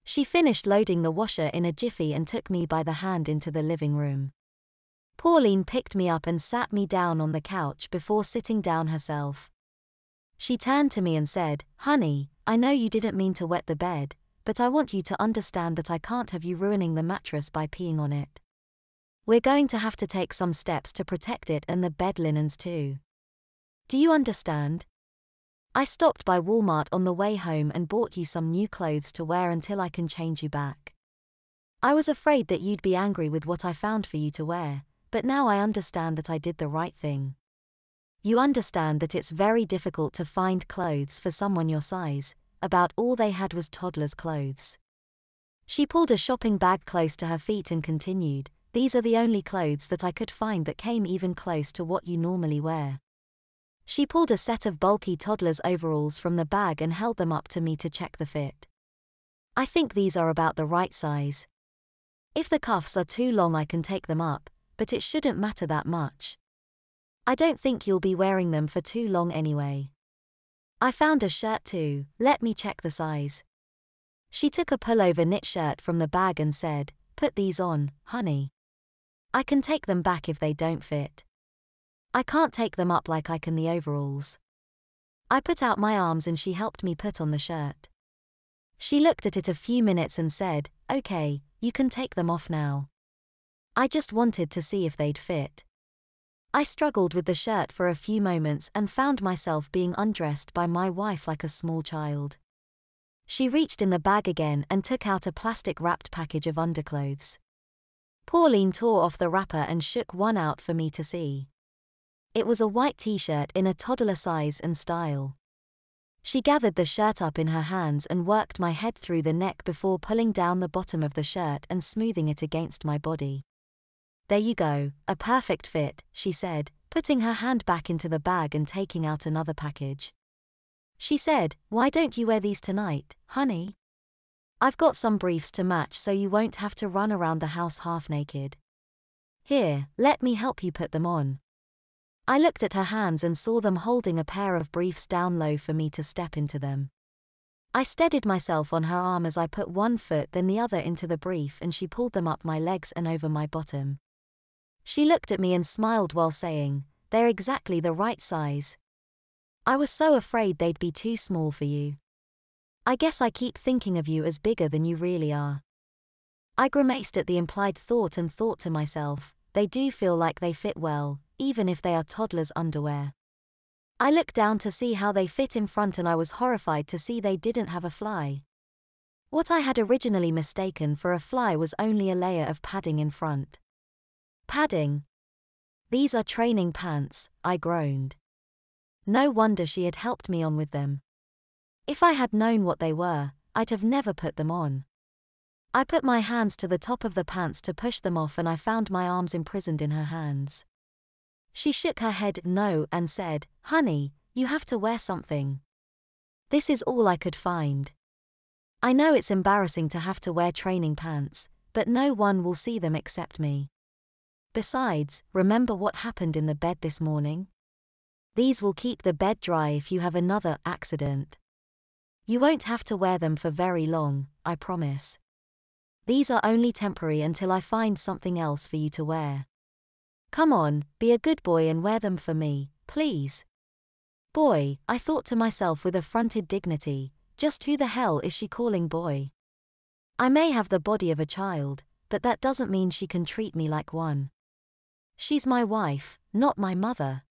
She finished loading the washer in a jiffy and took me by the hand into the living room. Pauline picked me up and sat me down on the couch before sitting down herself. She turned to me and said, "Honey, I know you didn't mean to wet the bed, but I want you to understand that I can't have you ruining the mattress by peeing on it. We're going to have to take some steps to protect it and the bed linens too. Do you understand? I stopped by Walmart on the way home and bought you some new clothes to wear until I can change you back. I was afraid that you'd be angry with what I found for you to wear, but now I understand that I did the right thing. You understand that it's very difficult to find clothes for someone your size. About all they had was toddler's clothes." She pulled a shopping bag close to her feet and continued, "These are the only clothes that I could find that came even close to what you normally wear." She pulled a set of bulky toddler's overalls from the bag and held them up to me to check the fit. "I think these are about the right size. If the cuffs are too long I can take them up, but it shouldn't matter that much. I don't think you'll be wearing them for too long anyway. I found a shirt too, let me check the size." She took a pullover knit shirt from the bag and said, "Put these on, honey. I can take them back if they don't fit. I can't take them up like I can the overalls." I put out my arms and she helped me put on the shirt. She looked at it a few minutes and said, "Okay, you can take them off now. I just wanted to see if they'd fit." I struggled with the shirt for a few moments and found myself being undressed by my wife like a small child. She reached in the bag again and took out a plastic-wrapped package of underclothes. Pauline tore off the wrapper and shook one out for me to see. It was a white t-shirt in a toddler size and style. She gathered the shirt up in her hands and worked my head through the neck before pulling down the bottom of the shirt and smoothing it against my body. "There you go, a perfect fit," she said, putting her hand back into the bag and taking out another package. She said, "Why don't you wear these tonight, honey? I've got some briefs to match so you won't have to run around the house half naked. Here, let me help you put them on." I looked at her hands and saw them holding a pair of briefs down low for me to step into them. I steadied myself on her arm as I put one foot then the other into the brief and she pulled them up my legs and over my bottom. She looked at me and smiled while saying, "They're exactly the right size. I was so afraid they'd be too small for you. I guess I keep thinking of you as bigger than you really are." I grimaced at the implied thought and thought to myself, they do feel like they fit well, even if they are toddler's underwear. I looked down to see how they fit in front and I was horrified to see they didn't have a fly. What I had originally mistaken for a fly was only a layer of padding in front. Padding? "These are training pants," I groaned. No wonder she had helped me on with them. If I had known what they were, I'd have never put them on. I put my hands to the top of the pants to push them off and I found my arms imprisoned in her hands. She shook her head no and said, "Honey, you have to wear something." This is all I could find. I know it's embarrassing to have to wear training pants, but no one will see them except me. Besides, remember what happened in the bed this morning? These will keep the bed dry if you have another accident. You won't have to wear them for very long, I promise. These are only temporary until I find something else for you to wear. Come on, be a good boy and wear them for me, please. Boy, I thought to myself with affronted dignity, just who the hell is she calling boy? I may have the body of a child, but that doesn't mean she can treat me like one. She's my wife, not my mother.